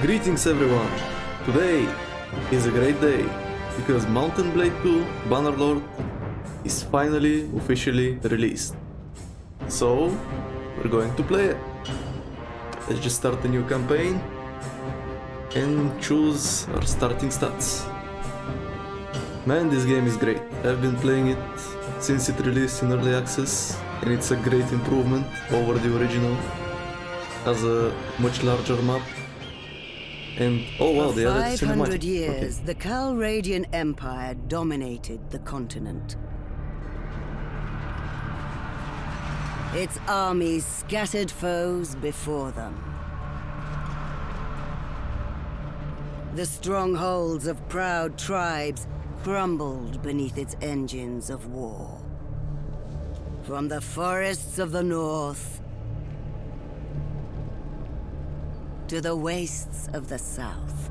Greetings everyone! Today is a great day because Mount&Blade 2 Bannerlord is finally officially released. So we're going to play it. Let's just start a new campaign and choose our starting stats. Man, this game is great. I've been playing it since it released in early access and it's a great improvement over the original. Has a much larger map. And oh wow, they added For 500 cinematic. years, Okay. the Calradian Empire dominated the continent. Its armies scattered foes before them. The strongholds of proud tribes crumbled beneath its engines of war. From the forests of the north to the wastes of the south,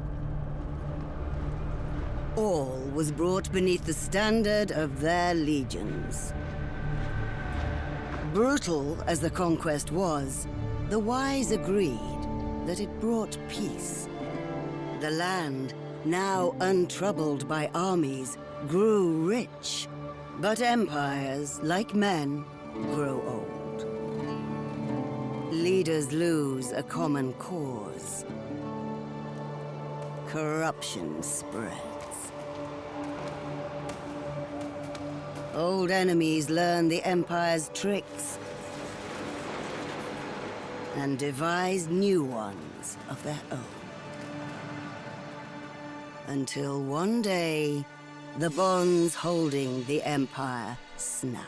all was brought beneath the standard of their legions. Brutal as the conquest was, the wise agreed that it brought peace. The land, now untroubled by armies, grew rich, but empires, like men, grow old. Leaders lose a common cause. Corruption spreads. Old enemies learn the Empire's tricks and devise new ones of their own. Until one day, the bonds holding the Empire snap.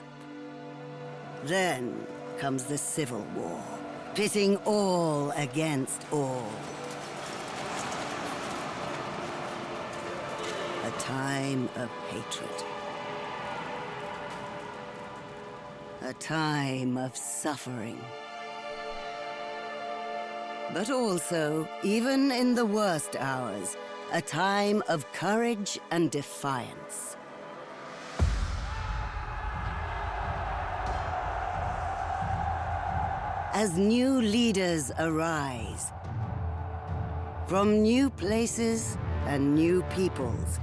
Then comes the Civil War, pitting all against all. A time of hatred. A time of suffering. But also, even in the worst hours, a time of courage and defiance. As new leaders arise, from new places and new peoples,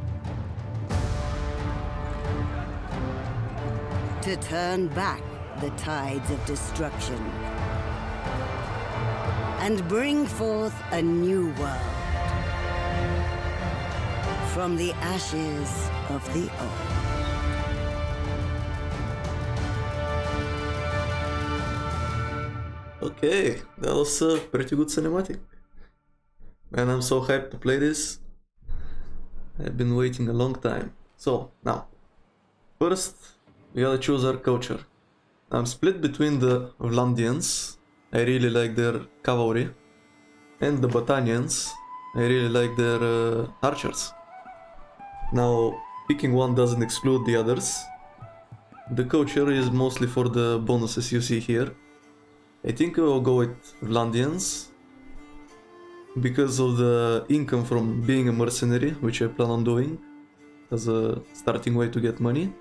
to turn back the tides of destruction and bring forth a new world from the ashes of the old. Okay, that was a pretty good cinematic. Man, I'm so hyped to play this. I've been waiting a long time. So, now, first, we gotta choose our culture. I'm split between the Vlandians, I really like their cavalry, and the Battanians, I really like their archers. Now, picking one doesn't exclude the others. The culture is mostly for the bonuses you see here. I think I will go with Vlandians because of the income from being a mercenary, which I plan on doing as a starting way to get money.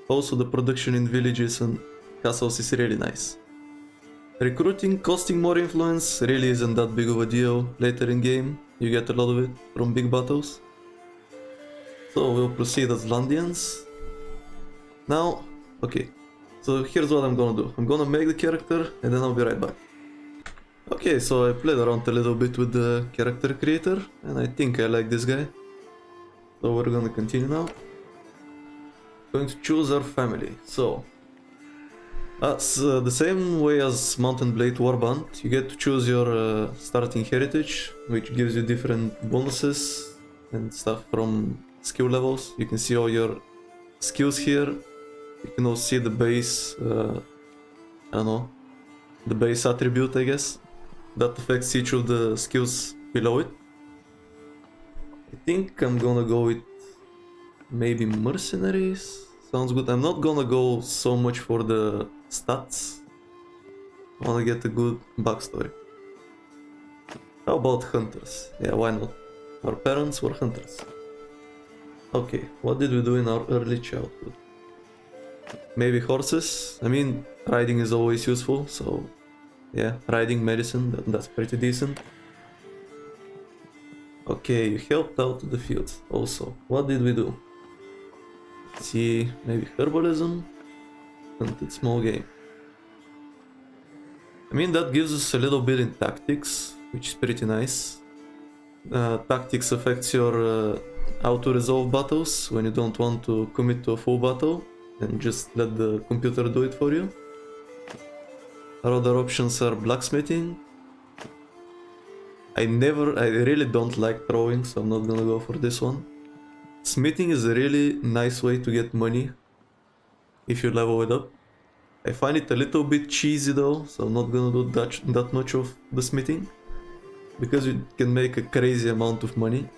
Also, the production in villages and castles is really nice. Recruiting costing more influence really isn't that big of a deal later in game. You get a lot of it from big battles. So we'll proceed as Vlandians. Now, okay. So here's what I'm gonna do. I'm gonna make the character and then I'll be right back. Okay, so I played around a little bit with the character creator and I think I like this guy. So we're gonna continue now. Going to choose our family. So, the same way as Mount&Blade Warband, you get to choose your starting heritage, which gives you different bonuses and stuff from skill levels. You can see all your skills here. You can also see the base, I don't know, the base attribute, I guess, that affects each of the skills below it. I think I'm gonna go with maybe mercenaries. Sounds good. I'm not gonna go so much for the stats. I wanna get a good backstory. How about hunters? Yeah, why not? Our parents were hunters. Okay, what did we do in our early childhood? Maybe horses. I mean, riding is always useful, so yeah, riding, medicine, that's pretty decent. Okay, you helped out to the field. Also, what did we do? Let's see, maybe herbalism? Hunted small game. I mean, that gives us a little bit in tactics, which is pretty nice. Tactics affects your auto-resolve battles when you don't want to commit to a full battle and just let the computer do it for you. Our other options are blacksmithing. I really don't like throwing, so I'm not gonna go for this one. Smithing is a really nice way to get money if you level it up. I find it a little bit cheesy though, so I'm not gonna do that much of the smithing, because you can make a crazy amount of money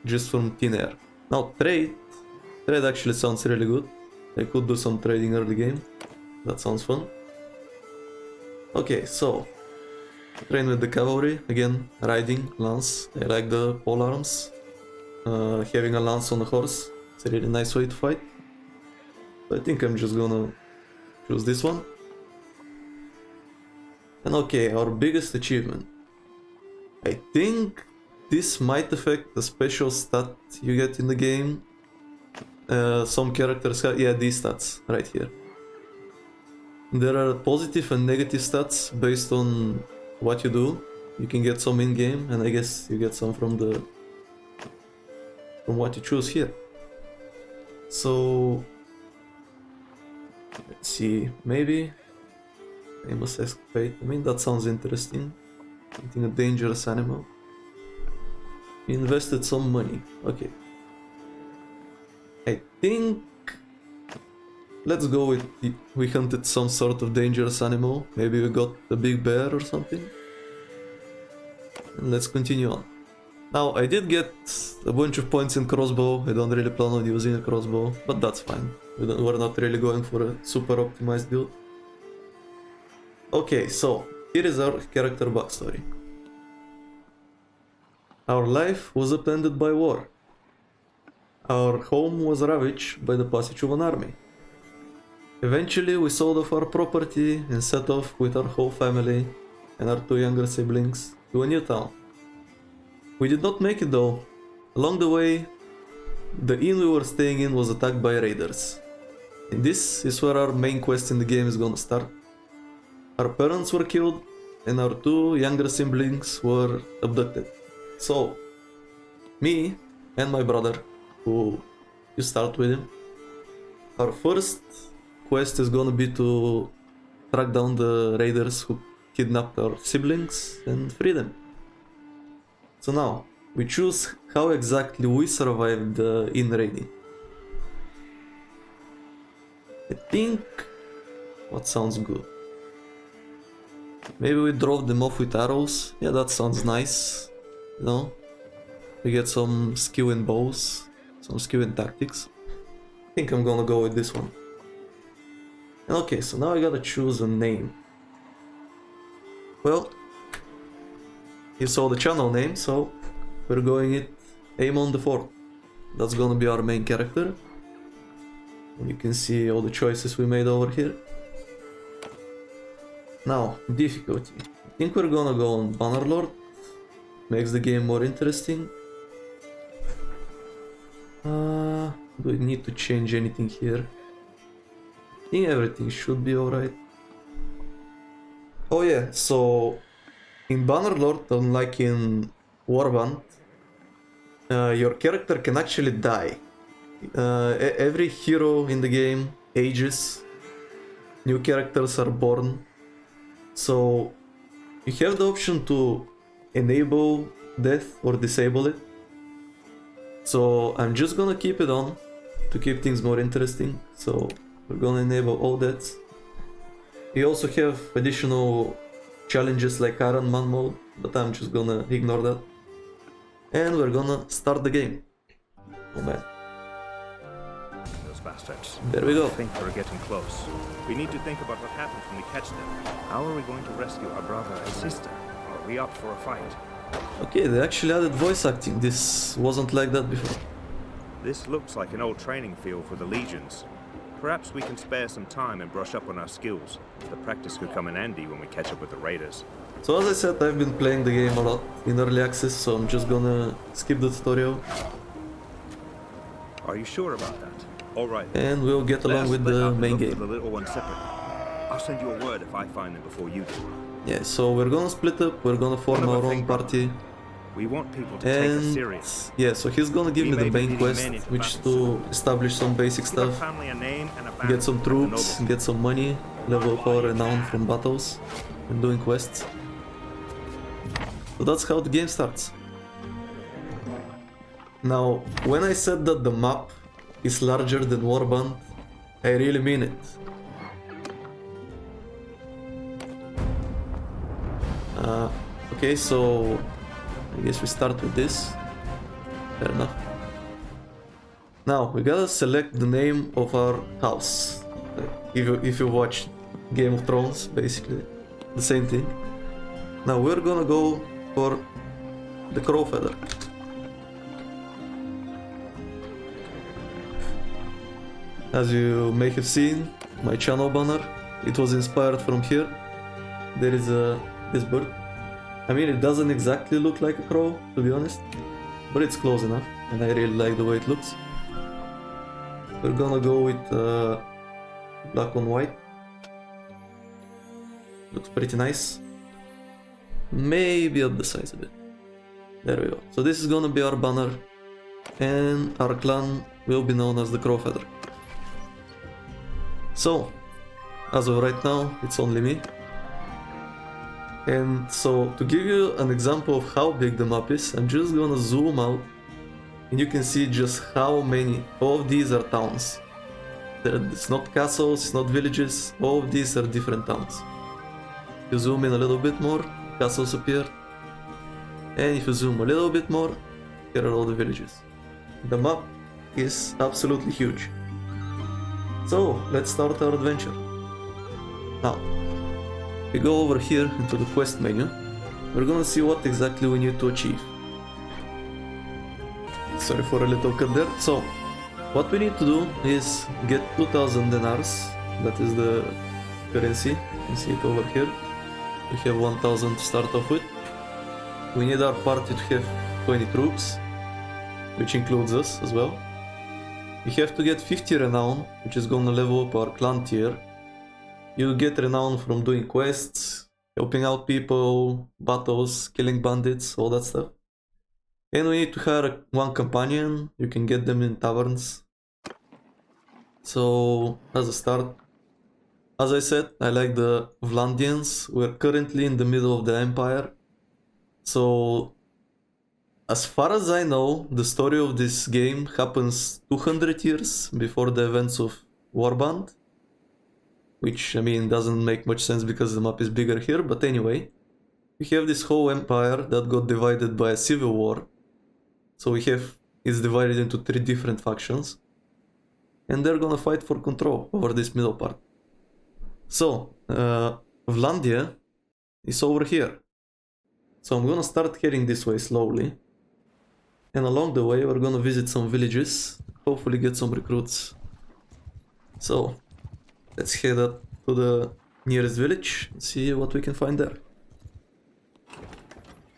just from thin air. Now trade actually sounds really good. I could do some trading early game. That sounds fun. Okay, so train with the cavalry, again, riding, lance. I like the pole arms. Having a lance on a horse, it's a really nice way to fight. So I think I'm just gonna choose this one. And okay, our biggest achievement. I think this might affect the special stat you get in the game. Some characters have, yeah, these stats right here. There are positive and negative stats based on what you do. You can get some in-game, and I guess you get some from what you choose here. So let's see, maybe famous escapade. I mean, that sounds interesting. Getting a dangerous animal. You invested some money. Okay. I think let's go with we hunted some sort of dangerous animal. Maybe we got a big bear or something. And let's continue on. Now, I did get a bunch of points in crossbow. I don't really plan on using a crossbow, but that's fine. We're not really going for a super optimized build. Okay, so here is our character backstory. Our life was upended by war. Our home was ravaged by the passage of an army. Eventually, we sold off our property and set off with our whole family and our 2 younger siblings to a new town. We did not make it though. Along the way, the inn we were staying in was attacked by raiders. And this is where our main quest in the game is gonna start. Our parents were killed and our 2 younger siblings were abducted. So, me and my brother, who you start with him, our first quest is gonna be to track down the raiders who kidnapped our siblings and free them. So now, we choose how exactly we survived the inn raiding. I think what sounds good. Maybe we drove them off with arrows. Yeah, that sounds nice. You know, we get some skill in bows, some skill in tactics. I think I'm gonna go with this one. Okay, so now I gotta choose a name. Well, you saw the channel name, so we're going it Aemon the Fourth. That's gonna be our main character. And you can see all the choices we made over here. Now, difficulty. I think we're gonna go on Bannerlord. Makes the game more interesting. Do we need to change anything here? I think everything should be alright. Oh yeah, so in Bannerlord, unlike in Warband, your character can actually die. Every hero in the game ages. New characters are born. So you have the option to enable death or disable it. So I'm just gonna keep it on to keep things more interesting. So we're gonna enable all deaths. You also have additional challenges like Iron Man mode, but I'm just gonna ignore that. And we're gonna start the game. Oh man. Those bastards. There we go. I think we're getting close. We need to think about what happens when we catch them. How are we going to rescue our brother and sister? Are we up for a fight? Okay, they actually added voice acting. This wasn't like that before. This looks like an old training field for the legions. Perhaps we can spare some time and brush up on our skills. The practice could come in handy when we catch up with the raiders. So as I said, I've been playing the game a lot in early access, so I'm just gonna skip the tutorial. Are you sure about that? All right. And we'll get along with the main game. The little one separately. I'll send you a word if I find them before you do. Yeah, so we're gonna split up, we're gonna form our own party. We want people to take us serious. Yeah, so he's gonna give me the main quest, which is to establish some basic stuff, get some troops, get some money, level up our renown from battles, and doing quests. So that's how the game starts. Now, when I said that the map is larger than Warband, I really mean it. Okay, so I guess we start with this. Fair enough. Now, we gotta select the name of our house. If you watch Game of Thrones, basically the same thing. Now we're gonna go for the Crowfeather. As you may have seen, my channel banner, it was inspired from here. There is this bird. I mean, it doesn't exactly look like a crow, to be honest, but it's close enough, and I really like the way it looks. We're gonna go with black on white. Looks pretty nice. Maybe up the size a bit. There we go. So this is gonna be our banner, and our clan will be known as the Crowfeather. So, as of right now, it's only me. And so, to give you an example of how big the map is, I'm just gonna zoom out, and you can see just how many. All of these are towns. It's not castles, it's not villages, all of these are different towns. If you zoom in a little bit more, castles appear. And if you zoom a little bit more, here are all the villages. The map is absolutely huge. So, let's start our adventure. Now, we go over here into the quest menu. We're gonna see what exactly we need to achieve. Sorry for a little cut there. So, what we need to do is get 2000 dinars. That is the currency. You can see it over here. We have 1000 to start off with. We need our party to have 20 troops, which includes us as well. We have to get 50 renown, which is gonna level up our clan tier. You get renown from doing quests, helping out people, battles, killing bandits, all that stuff. And we need to hire one companion. You can get them in taverns. So, as a start, as I said, I like the Vlandians. We're currently in the middle of the Empire. So, as far as I know, the story of this game happens 200 years before the events of Warband. Which, I mean, doesn't make much sense because the map is bigger here, but anyway. We have this whole empire that got divided by a civil war. So it's divided into 3 different factions. And they're gonna fight for control over this middle part. So, Vlandia is over here. So I'm gonna start heading this way slowly. And along the way we're gonna visit some villages, hopefully get some recruits. So, let's head up to the nearest village and see what we can find there.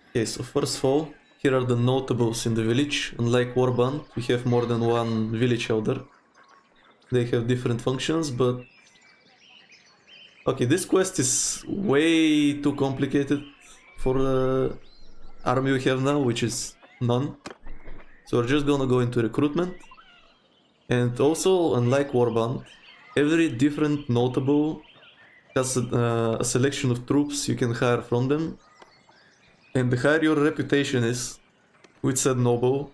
Okay, so first of all, here are the notables in the village. Unlike Warband, we have more than one village elder. They have different functions, but... Okay, this quest is way too complicated for the army we have now, which is none. So we're just gonna go into recruitment. And also, unlike Warband, every different notable has a selection of troops you can hire from them. And the higher your reputation is with said noble,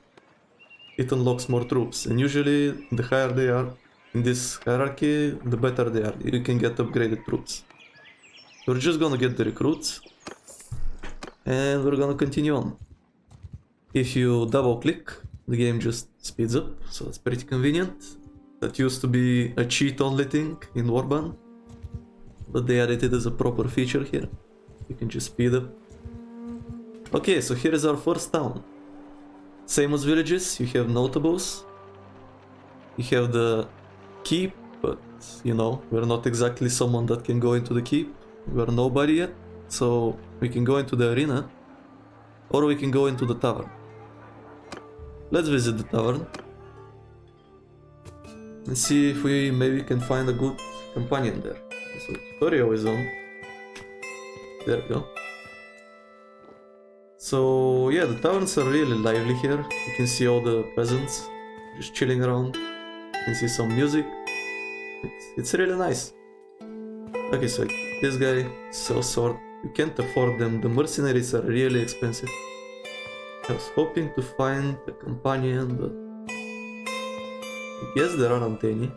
it unlocks more troops. And usually, the higher they are in this hierarchy, the better they are. You can get upgraded troops. We're just gonna get the recruits. And we're gonna continue on. If you double click, the game just speeds up, so it's pretty convenient. That used to be a cheat only thing in Warband, but they added it as a proper feature here. You can just speed up. Okay, so here is our first town. Same as villages, you have notables. You have the keep, but you know, we're not exactly someone that can go into the keep. We're nobody yet. So we can go into the arena, or we can go into the tavern. Let's visit the tavern and see if we maybe can find a good companion there. So tutorial is on. There we go. So yeah, the taverns are really lively here. You can see all the peasants just chilling around. You can see some music. It's really nice. Okay, so this guy sells sword. You can't afford them. The mercenaries are really expensive. I was hoping to find a companion, but I guess there aren't any.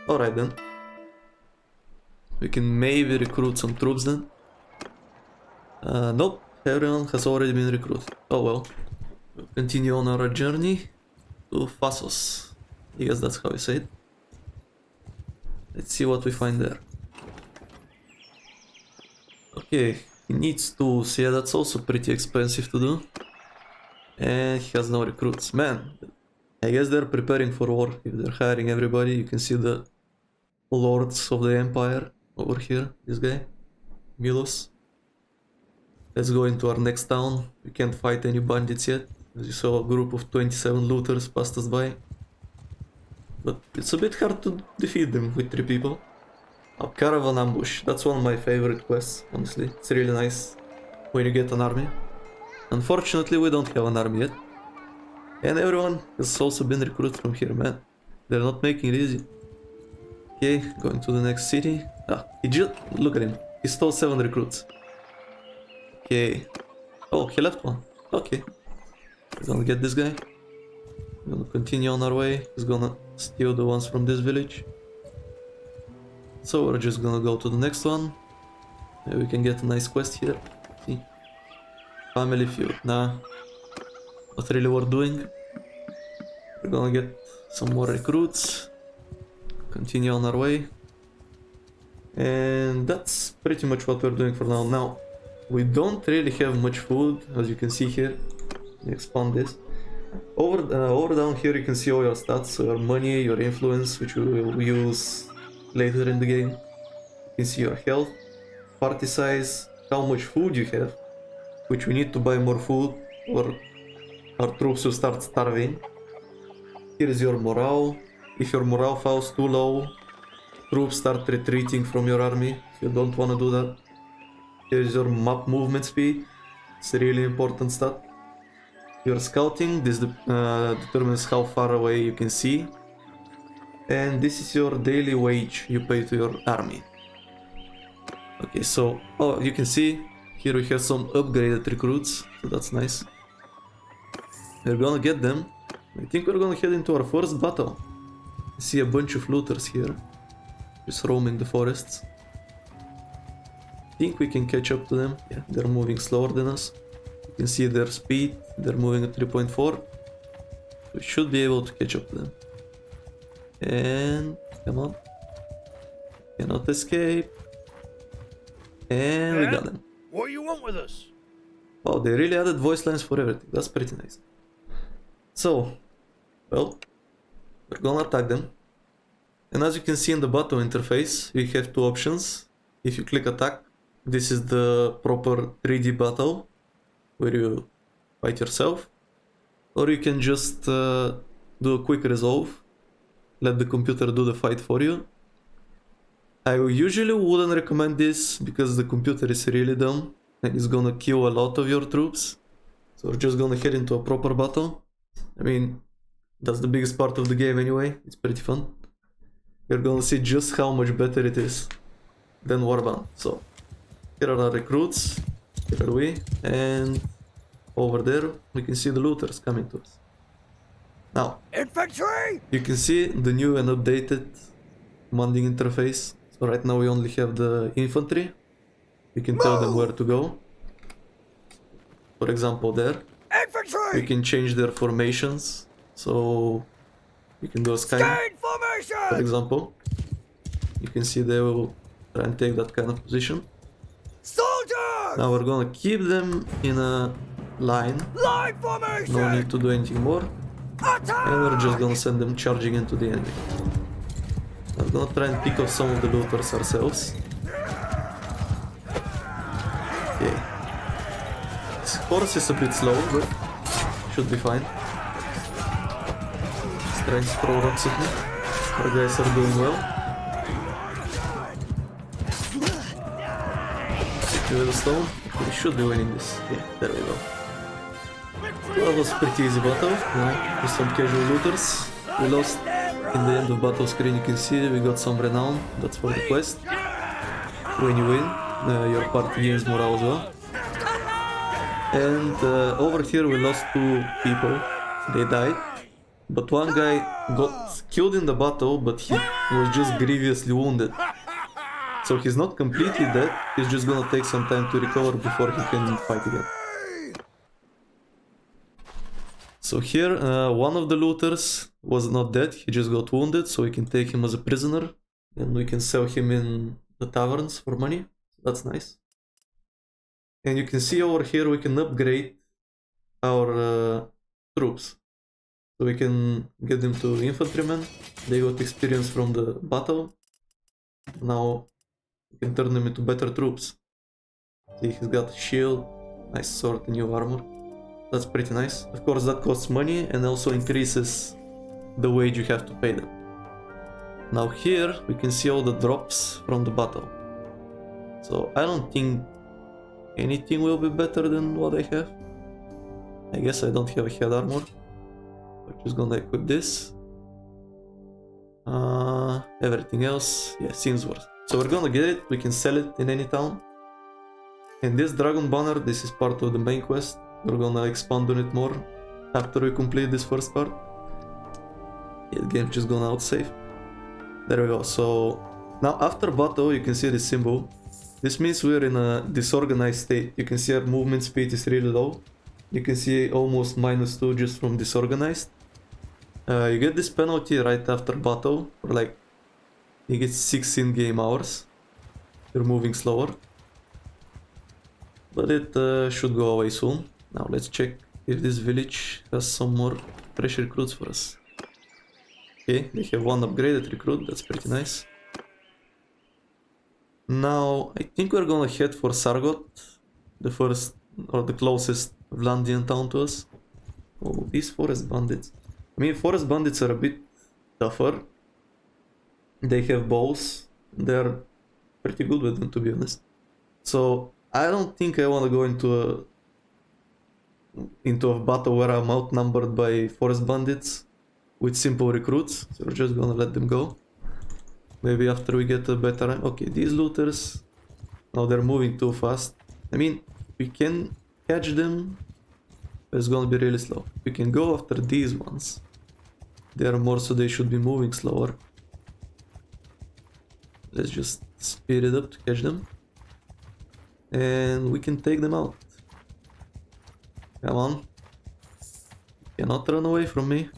Alright then. We can maybe recruit some troops then. Nope, everyone has already been recruited. Oh well. We'll continue on our journey to Phasos. I guess that's how you say it. Let's see what we find there. Okay, he needs tools. Yeah, that's also pretty expensive to do. And he has no recruits. Man, I guess they're preparing for war. If they're hiring everybody, you can see the lords of the empire over here. This guy, Milos. Let's go into our next town. We can't fight any bandits yet. As you saw, a group of 27 looters passed us by. But it's a bit hard to defeat them with 3 people. Oh, Caravan Ambush. That's one of my favorite quests, honestly. It's really nice when you get an army. Unfortunately, we don't have an army yet. And everyone has also been recruited from here, man. They're not making it easy. Okay, going to the next city. Ah, look at him. He stole 7 recruits. Okay. Oh, he left one. Okay. We're gonna get this guy. We're gonna continue on our way. He's gonna steal the ones from this village. So we're just gonna go to the next one. Maybe we can get a nice quest here. See? Family feud. Nah. Not really worth doing. We're gonna get some more recruits. Continue on our way. And that's pretty much what we're doing for now. Now, we don't really have much food, as you can see here. Expand this. Over down here you can see all your stats, so your money, your influence, which we will use later in the game. You can see your health, party size, how much food you have, which we need to buy more food or our troops will start starving. Here is your morale. If your morale falls too low, troops start retreating from your army. You don't want to do that. Here is your map movement speed. It's a really important stat. Your scouting, this determines how far away you can see. And this is your daily wage you pay to your army. Okay, so, oh, you can see, here we have some upgraded recruits, so that's nice. We're gonna get them. I think we're gonna head into our first battle. I see a bunch of looters here, just roaming the forests. I think we can catch up to them. Yeah, they're moving slower than us. You can see their speed, they're moving at 3.4. We should be able to catch up to them. And come on, cannot escape. And we got them. What do you want with us? Wow, they really added voice lines for everything. That's pretty nice. So, well, we're gonna attack them. And as you can see in the battle interface, we have 2 options. If you click attack, this is the proper 3D battle, where you fight yourself. Or you can just do a quick resolve. Let the computer do the fight for you. I usually wouldn't recommend this because the computer is really dumb and it's gonna kill a lot of your troops. So we're just gonna head into a proper battle. I mean, that's the biggest part of the game anyway. It's pretty fun. You're gonna see just how much better it is than Warband. So here are our recruits. Here are we. And over there we can see the looters coming to us. Now, Infantry! you can see the new and updated commanding interface. So right now we only have the infantry. We can tell them where to go. For example, there. Infantry! We can change their formations. So you can go sky, for example. You can see they will try and take that kind of position. Soldiers! Now we're gonna keep them in a line. Line formation! No need to do anything more. Attack! And we're just gonna send them charging into the enemy. We're gonna try and pick off some of the looters ourselves. Horse is a bit slow, but should be fine. He's trying to throw rocks at me. Our guys are doing well. With a stone, we should be winning this. Yeah, there we go. Well, that was a pretty easy battle, with some casual looters. We lost in the end of battle screen, you can see we got some renown, that's for the quest. When you win, your party gains morale as well. And over here we lost 2 people, they died. But one guy got killed in the battle, but he was just grievously wounded. So he's not completely dead, he's just gonna take some time to recover before he can fight again. So here, one of the looters was not dead, he just got wounded, so we can take him as a prisoner. And we can sell him in the taverns for money, that's nice. And you can see over here we can upgrade our troops. So we can get them to infantrymen, they got experience from the battle. Now we can turn them into better troops. See, he's got a shield, nice sword and new armor. That's pretty nice. Of course that costs money and also increases the wage you have to pay them. Now here we can see all the drops from the battle. So I don't think anything will be better than what I have. I guess I don't have a head armor. We're just gonna equip this. Everything else, yeah, seems worse. So we're gonna get it, we can sell it in any town. And this dragon banner, this is part of the main quest. We're gonna expand on it more after we complete this first part. Yeah, the game's just gonna outsave. There we go, so now after battle you can see the symbol. This means we're in a disorganized state. You can see our movement speed is really low. You can see almost -2 just from disorganized. You get this penalty right after battle, or like you get 16 game hours. You're moving slower. But it should go away soon. Now let's check if this village has some more fresh recruits for us. Okay, they have one upgraded recruit, that's pretty nice. Now I think we're gonna head for Sargot, the first or the closest Vlandian town to us. Oh, these forest bandits. I mean, forest bandits are a bit tougher. They have bows. They're pretty good with them, to be honest. So I don't think I want to go into a battle where I'm outnumbered by forest bandits with simple recruits. So we're just gonna let them go. Maybe after we get a better... Okay, these looters... Now they're moving too fast. I mean, we can catch them, but it's gonna be really slow. We can go after these ones. They are more, so they should be moving slower. Let's just speed it up to catch them. And we can take them out. Come on. You cannot run away from me.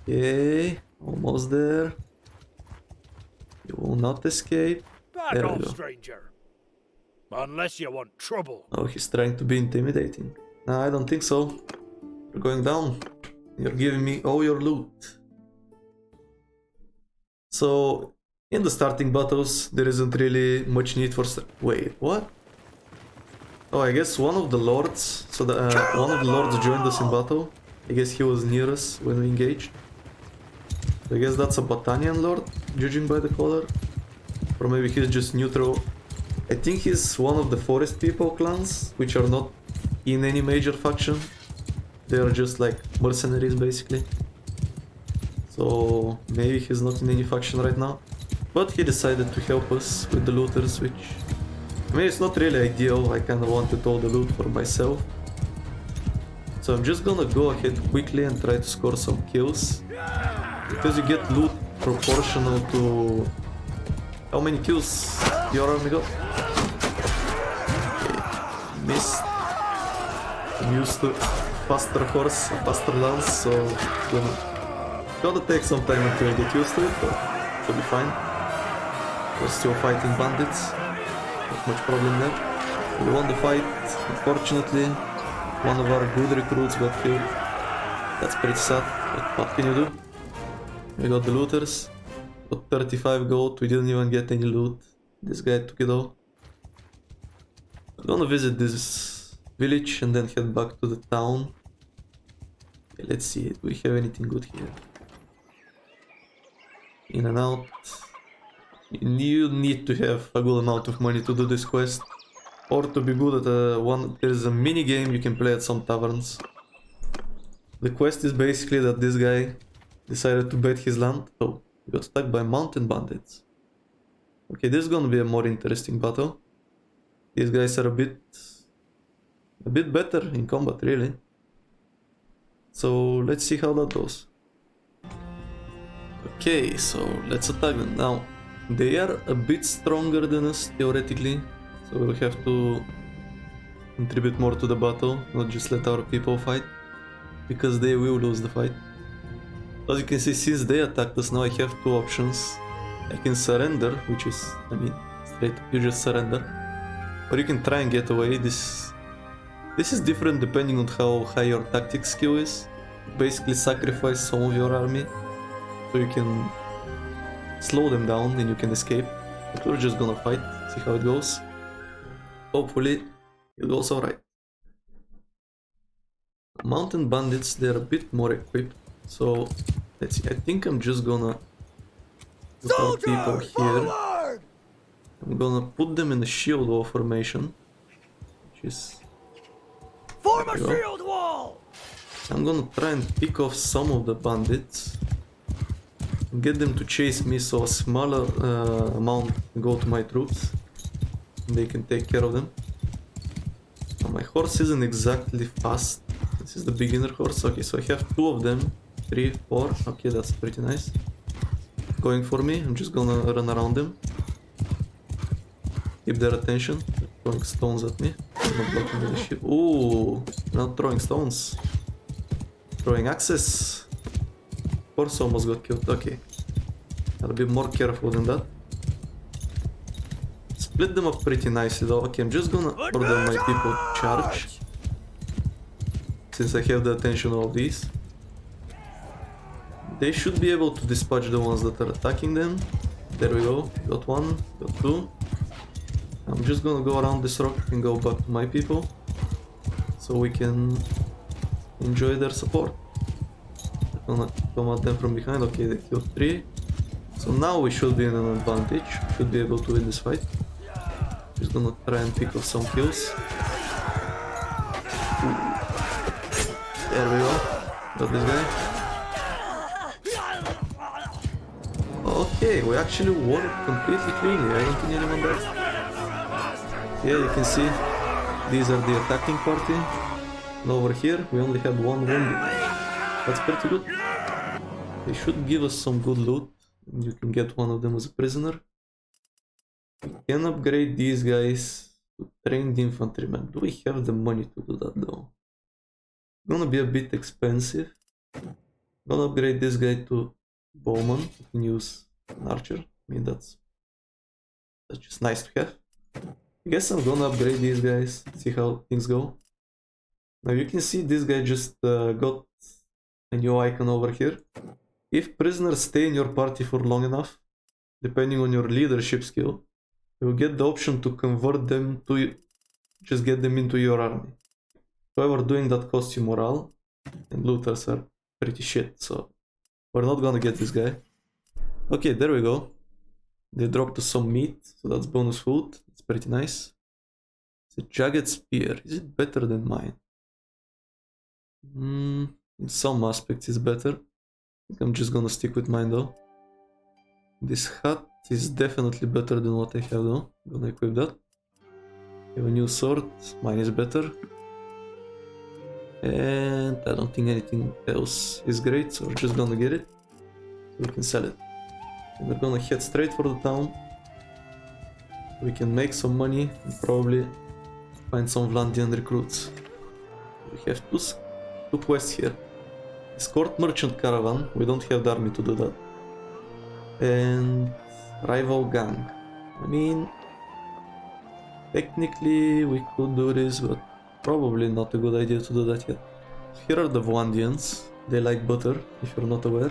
Okay, almost there. You will not escape. Back off, stranger. Unless you want trouble. Oh, he's trying to be intimidating. No, I don't think so. You're going down. You're giving me all your loot. So, in the starting battles, there isn't really much need for... Wait, what? Oh, I guess one of the lords... So, one of the lords joined us in battle. I guess he was near us when we engaged. I guess that's a Botanian lord, judging by the color. Or maybe he's just neutral. I think he's one of the forest people clans, which are not in any major faction. They are just like mercenaries, basically. So maybe he's not in any faction right now. But he decided to help us with the looters, which... I mean, it's not really ideal. I kinda wanted all the loot for myself. So I'm just gonna go ahead quickly and try to score some kills. Because you get loot proportional to how many kills your army got. Okay, missed. I'm used to faster horse, faster lance, so gonna take some time until I get used to it, but it'll be fine. We're still fighting bandits, not much problem there. We won the fight, unfortunately. One of our good recruits got killed. That's pretty sad, but what can you do? We got the looters, got 35 gold, we didn't even get any loot. This guy took it all. Gonna visit this village and then head back to the town. Okay, let's see, do we have anything good here? In and out. You need to have a good amount of money to do this quest. Or to be good at one, there's a mini game you can play at some taverns. The quest is basically that this guy decided to bet his land. Oh, he got attacked by mountain bandits. Okay, this is gonna be a more interesting battle. These guys are a bit better in combat, really. So let's see how that goes. Okay, so let's attack them. Now, they are a bit stronger than us, theoretically. So we'll have to contribute more to the battle, not just let our people fight. Because they will lose the fight. As you can see, since they attacked us, now I have two options. I can surrender, which is, I mean, straight, you just surrender. Or you can try and get away. This is different depending on how high your tactic skill is. Basically sacrifice some of your army, so you can slow them down and you can escape. But we're just gonna fight, see how it goes. Hopefully it goes alright. Mountain bandits, they're a bit more equipped, so let's see. I think I'm just gonna put our people here. I'm gonna put them in a shield wall formation, which is... Form a shield wall! I'm gonna try and pick off some of the bandits and get them to chase me, so a smaller amount can go to my troops and they can take care of them. Now, my horse isn't exactly fast. This is the beginner horse. Okay, so I have two of them. 3, 4. Okay, that's pretty nice. Going for me. I'm just gonna run around them. Keep their attention. They're throwing stones at me. I'm not blocking with the ship. Ooh, not throwing stones. Throwing axes. Horse almost got killed. Okay. Gotta be more careful than that. Split them up pretty nicely though. Okay, I'm just gonna order my people to charge. Since I have the attention of these. They should be able to dispatch the ones that are attacking them. There we go. Got one, got two. I'm just gonna go around this rock and go back to my people. So we can enjoy their support. I'm gonna come at them from behind. Okay, they killed 3. So now we should be in an advantage. Should be able to win this fight. Just gonna try and pick up some kills. There we go. Got this guy. Okay, we actually won it completely cleanly. I don't think anyone died. Yeah, you can see these are the attacking party. And over here we only had one wounded. That's pretty good. They should give us some good loot. You can get one of them as a prisoner. We can upgrade these guys to trained infantrymen. Do we have the money to do that though? Gonna be a bit expensive. Gonna upgrade this guy to bowman. You can use an archer. I mean that's just nice to have. I guess I'm gonna upgrade these guys. See how things go. Now you can see this guy just got a new icon over here. If prisoners stay in your party for long enough, depending on your leadership skill, you will get the option to convert them to just get them into your army. However, doing that costs you morale, and looters are pretty shit, so we're not gonna get this guy. Okay, there we go. They dropped us some meat, so that's bonus food. It's pretty nice. It's a jagged spear. Is it better than mine? In some aspects it's better. I think I'm just gonna stick with mine though. This hat is definitely better than what I have though. I'm gonna equip that. I have a new sword. Mine is better. And I don't think anything else is great, so we're just gonna get it. So we can sell it. And we're gonna head straight for the town. We can make some money and probably find some Vlandian recruits. We have two quests here. Escort merchant caravan. We don't have the army to do that. And rival gang. I mean, technically we could do this, but probably not a good idea to do that yet. Here are the Vlandians. They like butter, if you're not aware.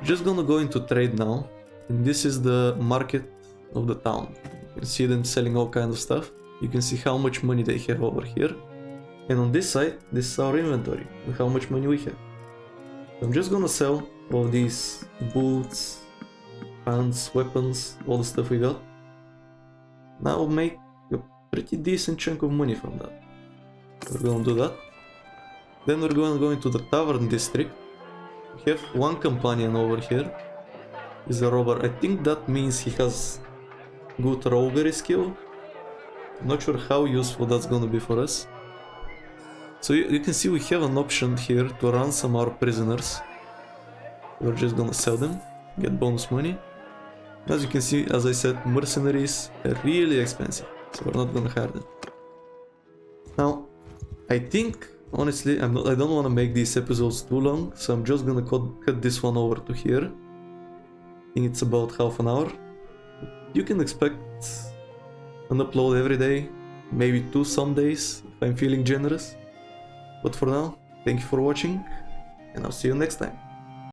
Just gonna go into trade now. And this is the market of the town. You can see them selling all kinds of stuff. you can see how much money they have over here. And on this side, this is our inventory and how much money we have. I'm just gonna sell all these boots, pants, weapons, all the stuff we got. Now make a pretty decent chunk of money from that. We're gonna do that. Then we're gonna go into the tavern district. We have one companion over here. He's a robber. I think that means he has good roguery skill. I'm not sure how useful that's gonna be for us. So you can see we have an option here to ransom our prisoners. We're just gonna sell them, get bonus money. As you can see, as I said, mercenaries are really expensive, so we're not gonna hire them. Now, I think, honestly, I don't want to make these episodes too long, so I'm just gonna cut this one over to here. I think it's about half an hour. You can expect an upload every day, maybe 2 some days, if I'm feeling generous. But for now, thank you for watching, and I'll see you next time.